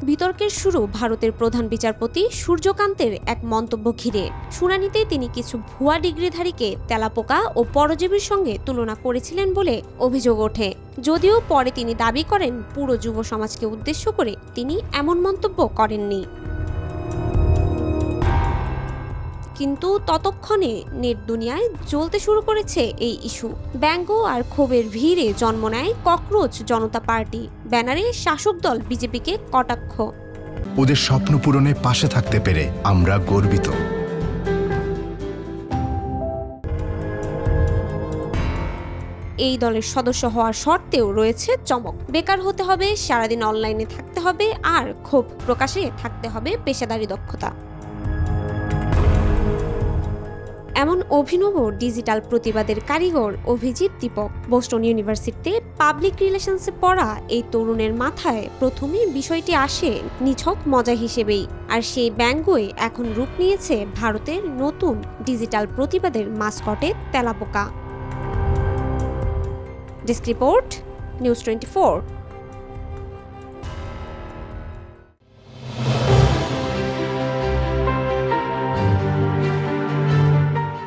বিতর্কের শুরু ভারতের প্রধান বিচারপতি সূর্যকান্তের এক মন্তব্য ঘিরে। শুনানিতে তিনি কিছু ভুয়া ডিগ্রিধারীকে তেলাপোকা ও পরজীবীর সঙ্গে তুলনা করেছিলেন বলে অভিযোগ ওঠে। যদিও পরে তিনি দাবি করেন পুরো যুব সমাজকে উদ্দেশ্য করে তিনি এমন মন্তব্য করেননি। কিন্তু ততক্ষণে নেট দুনিয়ায় জ্বলতে শুরু করেছে এই ইস্যু। ব্যঙ্গ আর ক্ষোভের ভিড়ে জন্ম নেয় ককরোচ জনতা পার্টি ব্যানারে শাসক দল বিজেপিকে কটাক্ষ। ওদের স্বপ্ন পূরণে পাশে থাকতে পেরে আমরা গর্বিত। এই দলের সদস্য হওয়ার শর্তেও রয়েছে চমক। বেকার হতে হবে, সারাদিন অনলাইনে থাকতে হবে, আর ক্ষোভ প্রকাশে থাকতে হবে পেশাদারি দক্ষতা। এমন অভিনব ডিজিটাল প্রতিবাদের কারিগর অভিজিৎ দীপক। বোস্টন ইউনিভার্সিটিতে পাবলিক রিলেশনসে পড়া এই তরুণের মাথায় প্রথমে বিষয়টি আসে নিছক মজা হিসেবেই, আর সেই ব্যঙ্গই এখন রূপ নিয়েছে ভারতের নতুন ডিজিটাল প্রতিবাদের মাসকটে তেলাপোকা। Desk report, news 24।